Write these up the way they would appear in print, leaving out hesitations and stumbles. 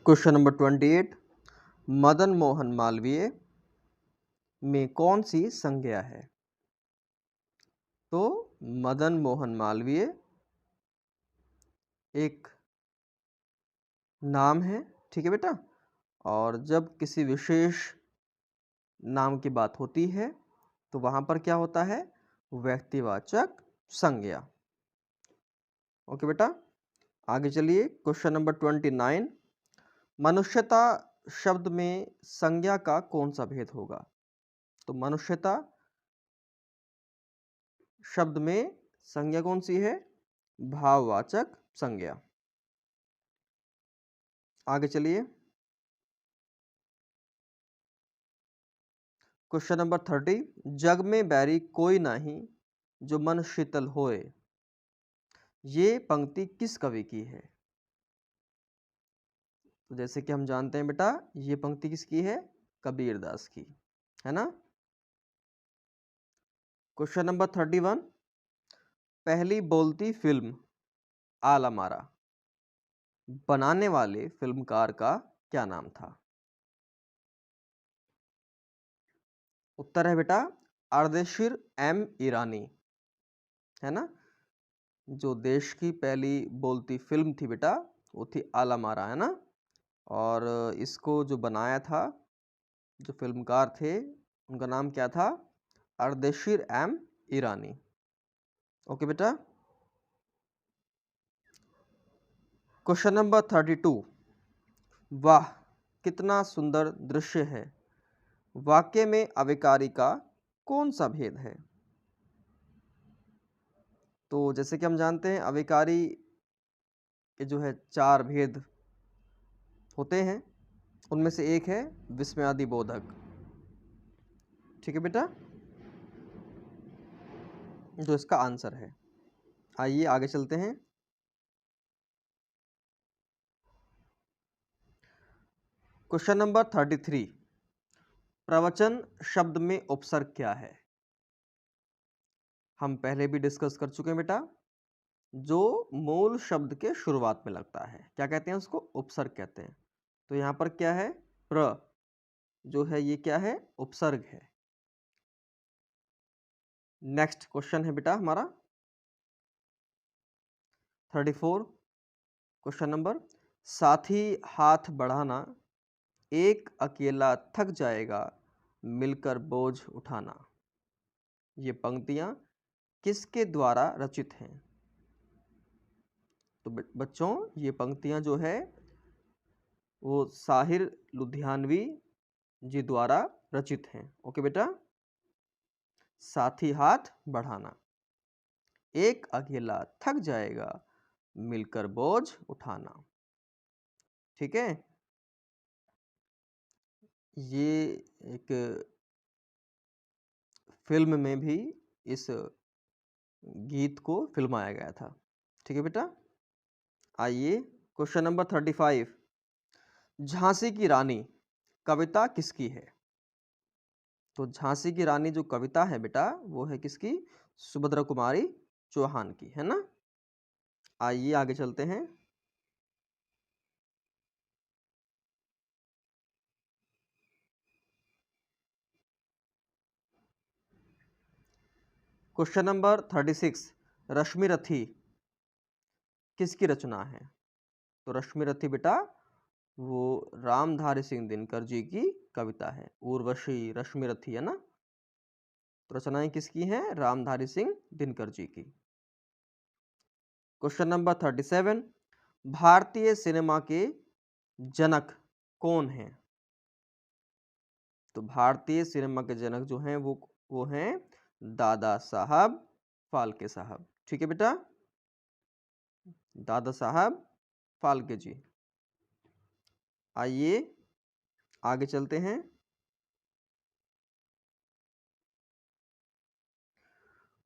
Question number 28। Madan Mohan Malviya में कौन सी संज्ञा है? तो मदन मोहन मालवीय एक नाम है, ठीक है बेटा। और जब किसी विशेष नाम की बात होती है तो वहां पर क्या होता है? व्यक्तिवाचक संज्ञा। ओके बेटा, आगे चलिए। Question number 29। मनुष्यता शब्द में संज्ञा का कौन सा भेद होगा? तो मनुष्यता शब्द में संज्ञा कौन सी है? भाववाचक संज्ञा। आगे चलिए। Question number 30। जग में बैरी कोई नहीं जो मन शीतल होए, ये पंक्ति किस कवि की है? तो जैसे कि हम जानते हैं बेटा, ये पंक्ति किसकी है? कबीरदास की, है ना। Question number 31। पहली बोलती फिल्म आला मारा बनाने वाले फिल्मकार का क्या नाम था? उत्तर है बेटा अर्देशीर एम ईरानी, है ना। जो देश की पहली बोलती फिल्म थी बेटा, वो थी आला मारा, है ना। और इसको जो बनाया था, जो फिल्मकार थे, उनका नाम क्या था? अर्देशीर एम ईरानी। ओके बेटा। Question number 32। वाह कितना सुंदर दृश्य है, वाक्य में अविकारी का कौन सा भेद है? तो जैसे कि हम जानते हैं अविकारी के जो है 4 भेद होते हैं, उनमें से एक है विस्मयादि बोधक, ठीक है बेटा, जो इसका आंसर है। आइए आगे चलते हैं। Question number 33। प्रवचन शब्द में उपसर्ग क्या है? हम पहले भी डिस्कस कर चुके हैं बेटा। जो मूल शब्द के शुरुआत में लगता है, क्या कहते हैं उसको? उपसर्ग कहते हैं। तो यहाँ पर क्या है? प्र जो है ये क्या है? उपसर्ग है। नेक्स्ट क्वेश्चन है बेटा हमारा 34। Question number. साथी हाथ बढ़ाना, एक अकेला थक जाएगा, मिलकर बोझ उठाना, ये पंक्तियां किसके द्वारा रचित हैं? तो बच्चों ये पंक्तियां जो है वो साहिर लुधियानवी जी द्वारा रचित हैं। ओके बेटा। साथी हाथ बढ़ाना, एक अकेला थक जाएगा, मिलकर बोझ उठाना, ठीक है। ये एक फिल्म में भी इस गीत को फिल्माया गया था, ठीक है बेटा। आइए क्वेश्चन नंबर 35। झांसी की रानी कविता किसकी है? तो झांसी की रानी जो कविता है बेटा, वो है किसकी? सुभद्रा कुमारी चौहान की, है ना। आइए आगे चलते हैं। Question number 36। रश्मि रथी किसकी रचना है? तो रश्मि रथी बेटा वो रामधारी सिंह दिनकर जी की कविता है। उर्वशी रश्मि रथी, है ना। तो रचनाएं किसकी हैं? रामधारी सिंह दिनकर जी की। Question number 37। भारतीय सिनेमा के जनक कौन हैं? तो भारतीय सिनेमा के जनक जो हैं वो हैं दादा साहब फाल्के साहब, ठीक है बेटा। दादा साहब फाल्के जी। आइए आगे चलते हैं।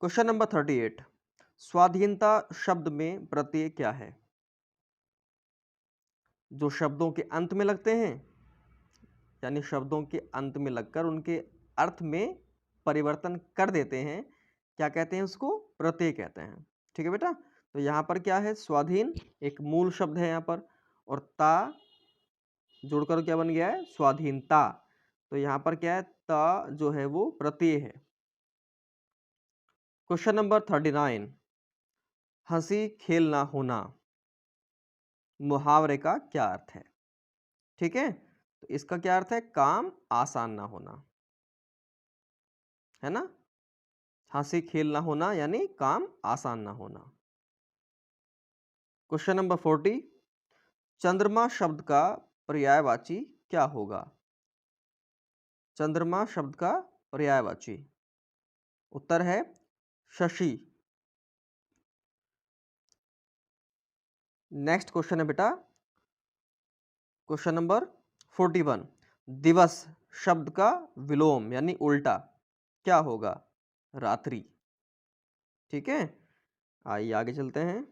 Question number 38। स्वाधीनता शब्द में प्रत्यय क्या है? जो शब्दों के अंत में लगते हैं, यानी शब्दों के अंत में लगकर उनके अर्थ में परिवर्तन कर देते हैं, क्या कहते हैं उसको? प्रत्यय कहते हैं, ठीक है बेटा। तो यहाँ पर क्या है? स्वाधीन एक मूल शब्द है यहाँ पर, और ता जोड़कर क्या बन गया है, स्वाधीनता। तो यहाँ पर क्या है, त जो है वो प्रत्यय है। क्वेश्चन नंबर 39, हंसी खेल ना होना मुहावरे का क्या अर्थ है? ठीक है, तो इसका क्या अर्थ है, काम आसान ना होना, है ना। हंसी खेल ना होना यानी काम आसान ना होना। क्वेश्चन नंबर 40, चंद्रमा शब्द का पर्यायवाची क्या होगा? चंद्रमा शब्द का पर्यायवाची उत्तर है शशि। नेक्स्ट क्वेश्चन है बेटा, क्वेश्चन नंबर 41, दिवस शब्द का विलोम यानी उल्टा क्या होगा? रात्रि। ठीक है, आइए आगे चलते हैं।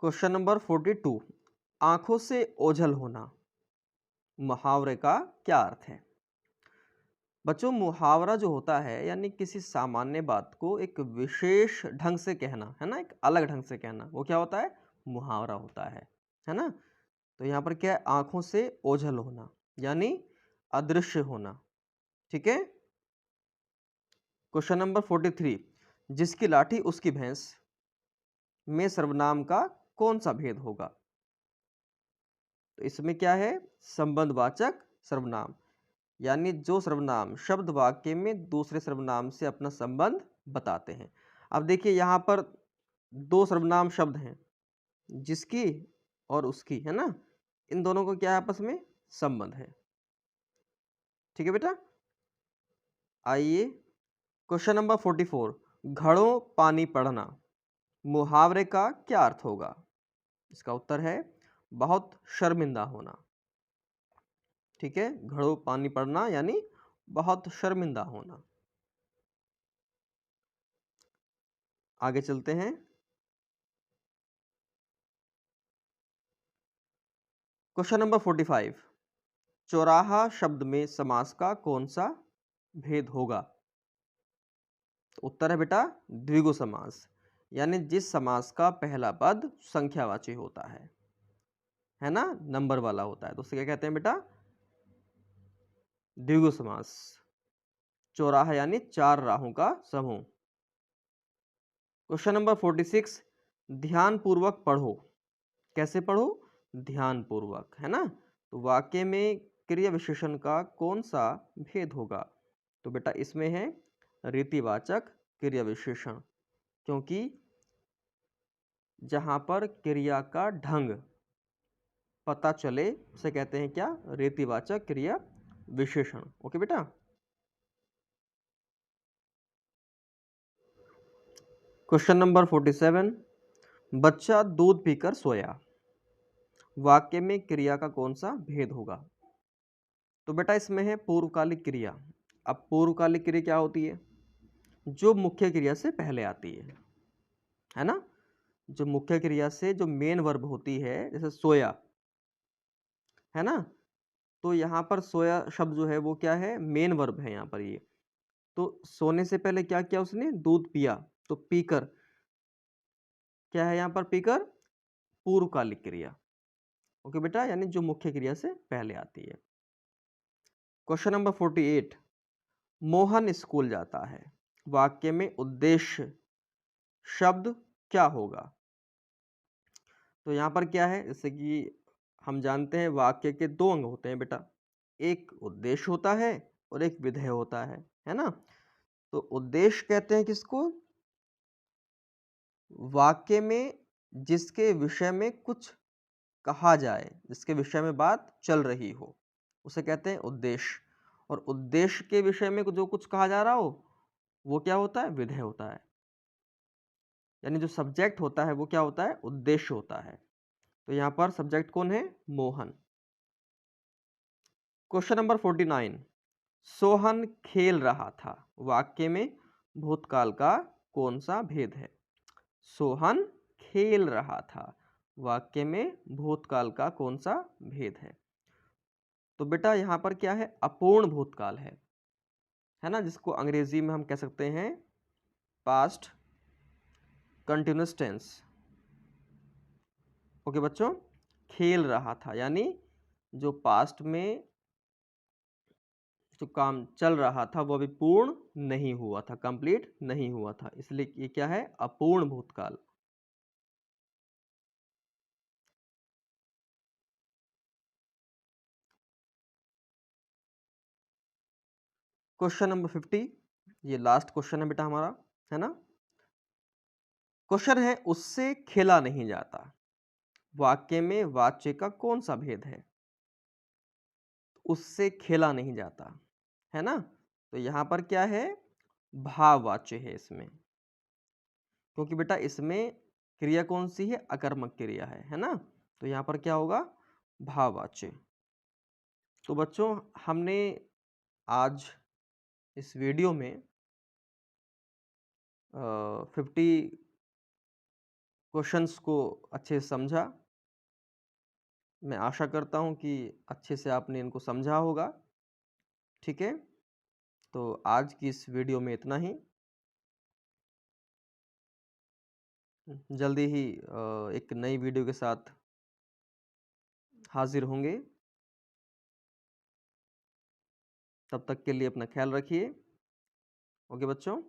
क्वेश्चन नंबर 42, आंखों से ओझल होना मुहावरे का क्या अर्थ है? बच्चों, मुहावरा जो होता है यानी किसी सामान्य बात को एक विशेष ढंग से कहना, है ना, एक अलग ढंग से कहना, वो क्या होता है, मुहावरा होता है ना। तो यहाँ पर क्या है, आंखों से ओझल होना यानी अदृश्य होना। ठीक है। क्वेश्चन नंबर 43, जिसकी लाठी उसकी भैंस में सर्वनाम का कौन सा भेद होगा? तो इसमें क्या है, संबंधवाचक सर्वनाम, यानी जो सर्वनाम शब्द वाक्य में दूसरे सर्वनाम से अपना संबंध बताते हैं। अब देखिए यहाँ पर दो सर्वनाम शब्द हैं, जिसकी और उसकी, है ना, इन दोनों को क्या है, आपस में संबंध है। ठीक है बेटा, आइए क्वेश्चन नंबर 44, घड़ों पानी पड़ना मुहावरे का क्या अर्थ होगा? इसका उत्तर है बहुत शर्मिंदा होना। ठीक है, घड़ों पानी पड़ना यानी बहुत शर्मिंदा होना। आगे चलते हैं। क्वेश्चन नंबर 45, चौराहा शब्द में समास का कौन सा भेद होगा? तो उत्तर है बेटा द्विगु समास, यानी जिस समास का पहला पद संख्यावाची होता है ना, नंबर वाला होता है, तो उसे क्या कहते हैं बेटा, द्विगु समास। चौराहा यानी चार राहों का समूह। क्वेश्चन नंबर 46, ध्यान पूर्वक पढ़ो, कैसे पढ़ो, ध्यान पूर्वक, है ना। तो वाक्य में क्रिया विशेषण का कौन सा भेद होगा? तो बेटा इसमें है रीतिवाचक क्रिया विशेषण, क्योंकि जहां पर क्रिया का ढंग पता चले उसे कहते हैं क्या, रीतिवाचक क्रिया विशेषण। ओके बेटा। क्वेश्चन नंबर 47, बच्चा दूध पीकर सोया वाक्य में क्रिया का कौन सा भेद होगा? तो बेटा इसमें है पूर्वकालिक क्रिया। अब पूर्वकालिक क्रिया क्या होती है? जो मुख्य क्रिया से पहले आती है ना, जो मुख्य क्रिया से जो मेन वर्ब होती है, जैसे सोया, है ना। तो यहाँ पर सोया शब्द जो है वो क्या है, मेन वर्ब है यहाँ पर ये। तो सोने से पहले क्या किया उसने, दूध पिया, तो पीकर क्या है यहाँ पर, पीकर पूर्वकालिक क्रिया। ओके बेटा, यानी जो मुख्य क्रिया से पहले आती है। क्वेश्चन नंबर 48, मोहन स्कूल जाता है वाक्य में उद्देश्य शब्द क्या होगा? तो यहाँ पर क्या है, जैसे कि हम जानते हैं वाक्य के दो अंग होते हैं बेटा, एक उद्देश्य होता है और एक विधेय होता है ना। तो उद्देश्य कहते हैं किसको, वाक्य में जिसके विषय में कुछ कहा जाए, जिसके विषय में बात चल रही हो, उसे कहते हैं उद्देश्य। और उद्देश्य के विषय में जो कुछ कहा जा रहा हो वो क्या होता है, विधेय होता है। यानी जो सब्जेक्ट होता है वो क्या होता है, उद्देश्य होता है। तो यहाँ पर सब्जेक्ट कौन है, मोहन। क्वेश्चन नंबर 49, सोहन खेल रहा था वाक्य में भूतकाल का कौन सा भेद है? सोहन खेल रहा था वाक्य में भूतकाल का कौन सा भेद है? तो बेटा यहाँ पर क्या है, अपूर्ण भूतकाल है ना, जिसको अंग्रेजी में हम कह सकते हैं पास्ट कंटिन्यूस टेंस। ओके बच्चों, खेल रहा था यानी जो पास्ट में जो काम चल रहा था वो अभी पूर्ण नहीं हुआ था, कंप्लीट नहीं हुआ था, इसलिए ये क्या है, अपूर्ण भूतकाल। क्वेश्चन नंबर 50, ये लास्ट क्वेश्चन है बेटा हमारा, है ना। क्वेश्चन है उससे खेला नहीं जाता, वाक्य में वाच्य का कौन सा भेद है। उससे खेला नहीं जाता, है ना। तो यहां पर क्या है, भाववाच्य है इसमें, क्योंकि बेटा इसमें क्रिया कौन सी है, अकर्मक क्रिया है ना। तो यहां पर क्या होगा, भाववाच्य। तो बच्चों हमने आज इस वीडियो में 50 क्वेश्चंस को अच्छे से समझा। मैं आशा करता हूं कि अच्छे से आपने इनको समझा होगा। ठीक है, तो आज की इस वीडियो में इतना ही। जल्दी ही एक नई वीडियो के साथ हाजिर होंगे। तब तक के लिए अपना ख्याल रखिए। ओके बच्चों।